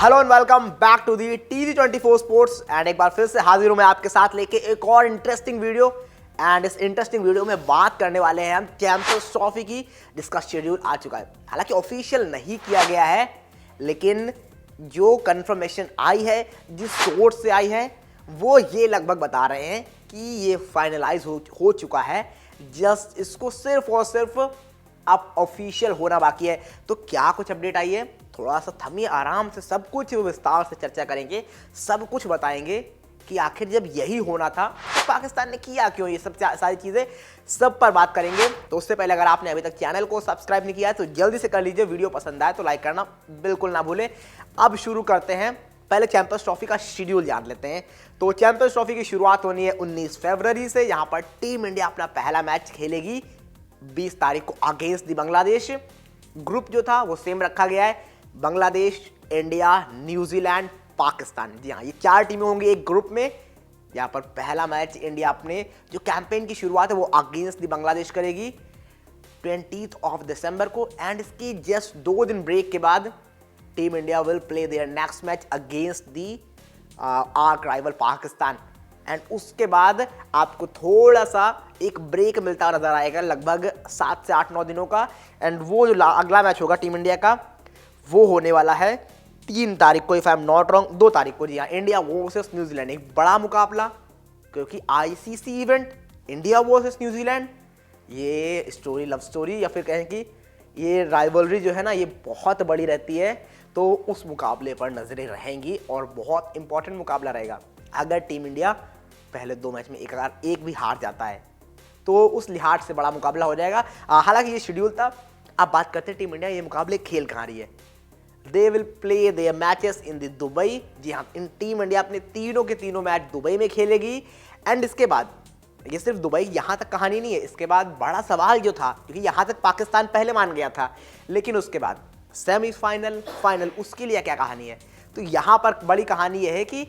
Hello and welcome back to the TG24 sports and एक बार फिर से हाजिर हूं मैं आपके साथ लेके एक और इंटरेस्टिंग वीडियो। एंड इस इंटरेस्टिंग वीडियो में बात करने वाले हैं हम चैंपियंस ट्रॉफी की, जिसका शेड्यूल आ चुका है। हालांकि ऑफिशियल नहीं किया गया है, लेकिन जो कंफर्मेशन आई है, जिस सोर्स से आई है, वो ये लगभग बता रहे हैं कि ये फाइनलाइज हो चुका है। जस्ट इसको सिर्फ और सिर्फ अब ऑफिशियल होना बाकी है। तो क्या कुछ अपडेट आई है, थोड़ा सा थमिए, आराम से सब कुछ विस्तार से चर्चा करेंगे, सब कुछ बताएंगे कि आखिर जब यही होना था तो पाकिस्तान ने किया क्यों, ये सब सारी चीजें सब पर बात करेंगे। तो उससे पहले अगर आपने अभी तक चैनल को सब्सक्राइब नहीं किया है तो जल्दी से कर लीजिए। वीडियो पसंद आए तो लाइक करना बिल्कुल ना भूलें। अब शुरू करते हैं, पहले चैंपियंस ट्रॉफी का शेड्यूल जान लेते हैं। तो चैंपियंस ट्रॉफी की शुरुआत होनी है 19 फरवरी से। यहां पर टीम इंडिया अपना पहला मैच खेलेगी 20 तारीख को अगेंस्ट दी बांग्लादेश। ग्रुप जो था वो सेम रखा गया है, बांग्लादेश, इंडिया, न्यूजीलैंड, पाकिस्तान। जी हाँ, ये 4 टीमें होंगी एक ग्रुप में। यहाँ पर पहला मैच इंडिया अपने जो कैंपेन की शुरुआत है वो अगेंस्ट दी बांग्लादेश करेगी 20 दिसंबर को। एंड इसकी जस्ट 2 दिन ब्रेक के बाद team India will play their next match against the arch rival Pakistan. And उसके बाद आपको थोड़ा सा एक ब्रेक मिलता नजर आएगा, लगभग 7 से 8-9 दिनों का। एंड वो जो अगला मैच होगा टीम इंडिया का, वो होने वाला है 3 तारीख को, if I am not wrong, 2 तारीख को। जी हाँ, इंडिया वर्सेस न्यूजीलैंड, एक बड़ा मुकाबला, क्योंकि ICC event India versus New Zealand, ये स्टोरी, लव स्टोरी, या फिर कहें कि ये राइवलरी जो है ना, ये बहुत बड़ी रहती है। तो उस मुकाबले पर नजरें रहेंगी और बहुत इंपॉर्टेंट मुकाबला रहेगा। अगर टीम इंडिया पहले 2 मैच में एक भी हार जाता है तो उस लिहाज से बड़ा मुकाबला हो जाएगा। हालांकि ये शेड्यूल था। अब बात करते हैं टीम इंडिया ये मुकाबले खेल कहाँ रही है। They will play their matches in the Dubai. जी हाँ, इन टीम इंडिया अपने तीनों के तीनों मैच दुबई में खेलेगी। एंड इसके बाद ये सिर्फ दुबई, यहाँ तक कहानी नहीं है। इसके बाद बड़ा सवाल जो था, क्योंकि यहाँ तक पाकिस्तान पहले मान गया था, लेकिन उसके बाद सेमीफाइनल, फाइनल, उसके लिए क्या कहानी है। तो यहाँ पर बड़ी कहानी यह है कि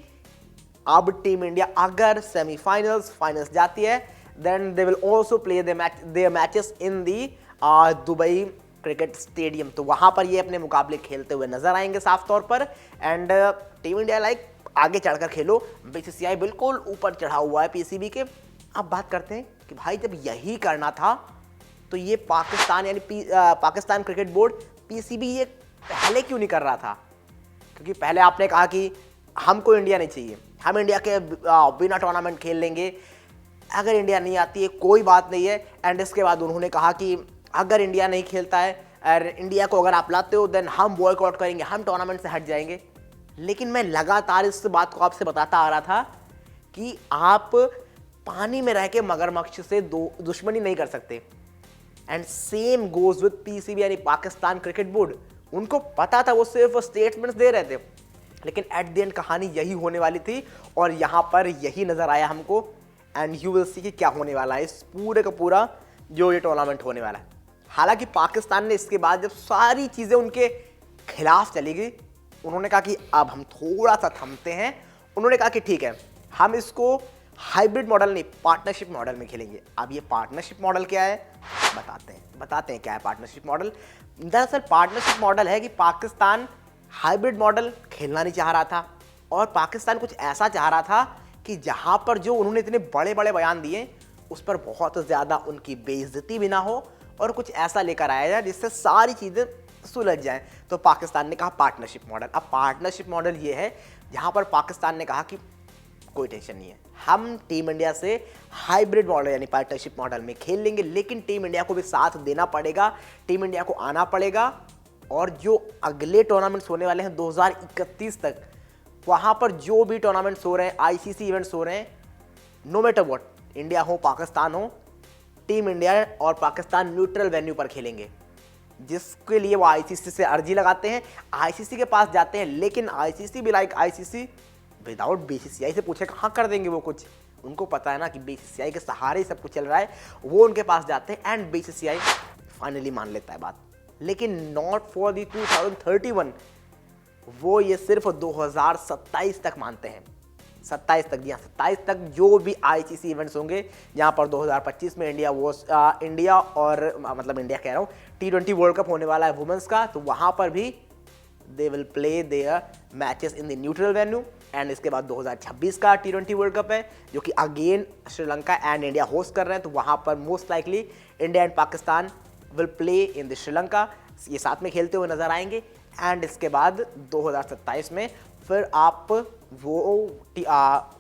अब टीम इंडिया अगर सेमीफाइनल्स, फाइनल्स जाती है, then they will also play their matches in the Dubai cricket stadium. तो वहां पर ये अपने मुकाबले खेलते हुए नजर आएंगे साफ तौर पर। एंड टीम इंडिया लाइक आगे चढ़कर खेलो, बीसीसीआई बिल्कुल ऊपर चढ़ा हुआ है पीसीबी के। अब बात करते हैं कि भाई जब यही करना था तो ये पाकिस्तान यानी पाकिस्तान क्रिकेट बोर्ड, पीसीबी, ये पहले क्यों नहीं कर रहा था। क्योंकि पहले आपने कहा कि हमको इंडिया नहीं चाहिए, हम इंडिया के बिना टूर्नामेंट खेल लेंगे, अगर इंडिया नहीं आती है कोई बात नहीं है। एंड इसके बाद उन्होंने कहा कि अगर इंडिया नहीं खेलता है और इंडिया को अगर आप लाते हो देन हम बॉयकॉट करेंगे, हम टूर्नामेंट से हट जाएंगे। लेकिन मैं लगातार इस बात को आपसे बताता आ रहा था कि आप पानी में रह के मगरमच्छ से दुश्मनी नहीं कर सकते। And same goes with PCB यानी पाकिस्तान क्रिकेट बोर्ड। उनको पता था, वो सिर्फ स्टेटमेंट्स दे रहे थे, लेकिन एट द एंड कहानी यही होने वाली थी और यहाँ पर यही नजर आया हमको। एंड यू विल सी कि क्या होने वाला है इस पूरे का पूरा जो ये टूर्नामेंट होने वाला है। हालांकि पाकिस्तान ने इसके बाद जब सारी चीज़ें उनके खिलाफ चली गई, उन्होंने कहा कि अब हम थोड़ा सा थमते हैं। उन्होंने कहा कि ठीक है, हम इसको हाइब्रिड मॉडल नहीं, पार्टनरशिप मॉडल में खेलेंगे। अब ये पार्टनरशिप मॉडल क्या है बताते हैं क्या है पार्टनरशिप मॉडल। दरअसल पार्टनरशिप मॉडल है कि पाकिस्तान हाइब्रिड मॉडल खेलना नहीं चाह रहा था और पाकिस्तान कुछ ऐसा चाह रहा था कि जहां पर जो उन्होंने इतने बड़े बड़े बयान दिए उस पर बहुत ज़्यादा उनकी बेइज्जती भी ना हो और कुछ ऐसा लेकर आया जाए जिससे सारी चीज़ें सुलझ जाएं। तो पाकिस्तान ने कहा पार्टनरशिप मॉडल। अब पार्टनरशिप मॉडल ये है जहां पर पाकिस्तान ने कहा कि कोई टेंशन नहीं है, हम टीम इंडिया से हाइब्रिड मॉडल यानी पार्टनरशिप मॉडल में खेल लेंगे, लेकिन टीम इंडिया को भी साथ देना पड़ेगा, टीम इंडिया को आना पड़ेगा। और जो अगले टूर्नामेंट्स होने वाले हैं 2031 तक, वहाँ पर जो भी टूर्नामेंट्स हो रहे हैं, आईसीसी इवेंट्स हो रहे हैं, नो मैटर व्हाट, इंडिया हो पाकिस्तान हो, टीम इंडिया और पाकिस्तान न्यूट्रल वेन्यू पर खेलेंगे। जिसके लिए वो आईसीसी से अर्जी लगाते हैं, आईसीसी के पास जाते हैं, लेकिन आईसीसी भी लाइक आईसीसी विदाउट बीसीसीआई से पूछे कहाँ कर देंगे वो कुछ। उनको पता है ना कि बीसीसीआई के सहारे ही सब कुछ चल रहा है। वो उनके पास जाते हैं एंड बीसीसीआई फाइनली मान लेता है बात, लेकिन नॉट फॉर दी 2031। वो ये सिर्फ 2027 तक मानते हैं, 27 तक। जी हाँ, 27 तक जो भी आईसीसी इवेंट्स होंगे, जहाँ पर 2025 में इंडिया और मतलब इंडिया कह रहा हूँ, T20 वर्ल्ड कप होने वाला है वुमेन्स का, तो वहाँ पर भी they will play their matches in the neutral venue. And इसके बाद 2026 का T20 वर्ल्ड कप है जो कि again Sri Lanka and India host कर रहे हैं, तो वहाँ पर most likely India and Pakistan will play in the Sri Lanka, ये साथ में खेलते हुए नजर आएंगे। एंड इसके बाद 2027 में फिर आप वो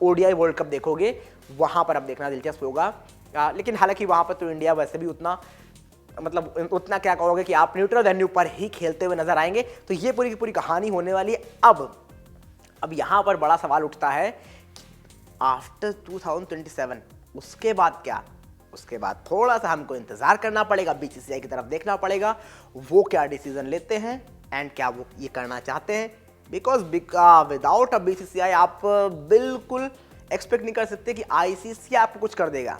ODI वर्ल्ड कप देखोगे, वहाँ पर अब देखना दिलचस्प होगा। लेकिन हालांकि वहाँ पर तो इंडिया वैसे भी उतना क्या कहोगे कि आप न्यूट्रल वेन्यू पर ही खेलते हुए नजर आएंगे। तो ये पूरी की पूरी कहानी होने वाली है। अब यहाँ पर बड़ा सवाल उठता है आफ्टर 2027 उसके बाद क्या? उसके बाद थोड़ा सा हमको इंतजार करना पड़ेगा, BCCI की तरफ देखना पड़ेगा वो क्या डिसीजन लेते हैं एंड क्या वो ये करना चाहते हैं। बिकॉज विदाउट अ BCCI आप बिल्कुल एक्सपेक्ट नहीं कर सकते कि ICC आपको कुछ कर देगा।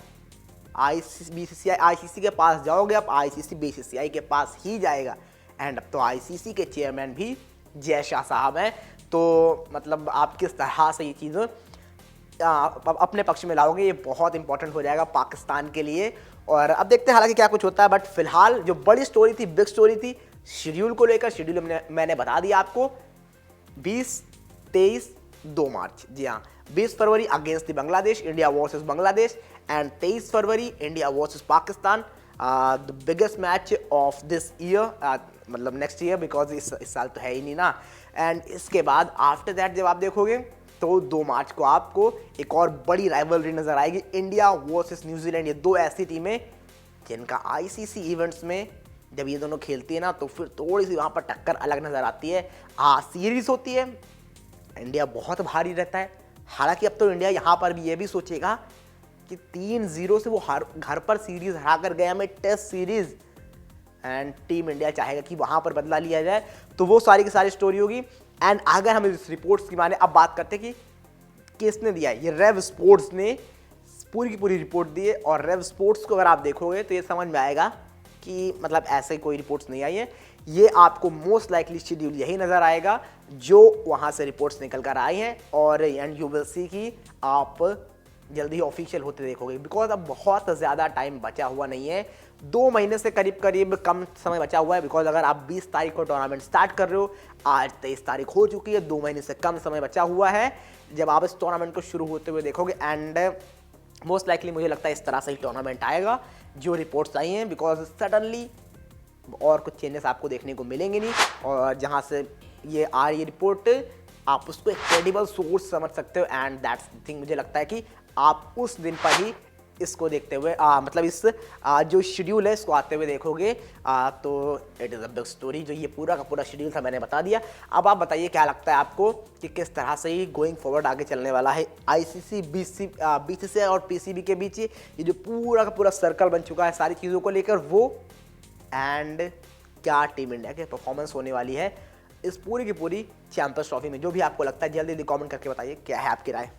BCCI ICC के पास जाओगे, आप ICC BCCI के पास ही जाएगा। एंड अब तो ICC के चेयरमैन भी जय शाह साहब हैं, तो मतलब आप किस तरह से ये चीज़ अपने पक्ष में लाओगे, ये बहुत इंपॉर्टेंट हो जाएगा पाकिस्तान के लिए। और अब देखते हैं हालांकि क्या कुछ होता है, बट फिलहाल जो बड़ी स्टोरी थी, बिग स्टोरी थी शेड्यूल को लेकर, शेड्यूल मैंने बता दिया आपको 20, 23, 2 मार्च। जी हाँ, 20 फरवरी against the Bangladesh, India versus Bangladesh, and 23 फरवरी India versus Pakistan, the biggest match of this year, मतलब नेक्स्ट ईयर, बिकॉज इस साल तो है ही नहीं ना। एंड इसके बाद आफ्टर दैट जब आप देखोगे तो 2 मार्च को आपको एक और बड़ी राइवलरी नजर आएगी, इंडिया वर्सेस न्यूजीलैंड। ये 2 ऐसी टीमें जिनका ICC इवेंट्स में जब ये दोनों खेलती है ना, तो फिर थोड़ी सी वहाँ पर टक्कर अलग नजर आती है। सीरीज होती है, इंडिया बहुत भारी रहता है। हालांकि अब तो इंडिया यहाँ पर भी ये भी सोचेगा कि 3-0 से वो घर पर सीरीज हरा कर गया में test series, and team India चाहेगा कि वहाँ पर बदला लिया जाए। तो वो सारी की सारी स्टोरी होगी। एंड अगर हम इस रिपोर्ट्स की माने, अब बात करते हैं कि किसने दिया है, ये रेव स्पोर्ट्स ने पूरी की पूरी रिपोर्ट दी है। और रेव स्पोर्ट्स को अगर आप देखोगे तो ये समझ में आएगा कि मतलब ऐसे कोई रिपोर्ट्स नहीं आई है, ये आपको मोस्ट लाइकली शेड्यूल यही नज़र आएगा जो वहाँ से रिपोर्ट्स निकल कर आई हैं। और एंड यू विल सी कि आप जल्दी ही ऑफिशियल होते देखोगे, बिकॉज अब बहुत ज़्यादा टाइम बचा हुआ नहीं है, 2 महीने से करीब कम समय बचा हुआ है। बिकॉज अगर आप 20 तारीख को टूर्नामेंट स्टार्ट कर रहे हो, आज 23 तारीख हो चुकी है, 2 महीने से कम समय बचा हुआ है जब आप इस टूर्नामेंट को शुरू होते हुए देखोगे। एंड मोस्ट लाइकली मुझे लगता है इस तरह से ही टूर्नामेंट आएगा जो रिपोर्ट्स आई हैं, बिकॉज सडनली और कुछ चेंजेस आपको देखने को मिलेंगे नहीं। और जहाँ से ये आ रही रिपोर्ट, आप उसको एक क्रेडिबल सोर्स समझ सकते हो। एंड दैट्स थिंग, मुझे लगता है कि आप उस दिन पर ही इसको देखते हुए मतलब इस जो शेड्यूल है इसको आते हुए देखोगे। तो it is a big story, जो ये पूरा का पूरा शेड्यूल था मैंने बता दिया। अब आप बताइए क्या लगता है आपको कि किस तरह से ही गोइंग फॉरवर्ड आगे चलने वाला है ICC BCCI और PCB के बीच ये जो पूरा का पूरा सर्कल बन चुका है सारी चीज़ों को लेकर वो, एंड क्या टीम इंडिया की परफॉर्मेंस होने वाली है इस पूरी की पूरी चैंपियंस ट्रॉफी में। जो भी आपको लगता है जल्दी जल्दी कमेंट करके बताइए क्या है आपकी राय।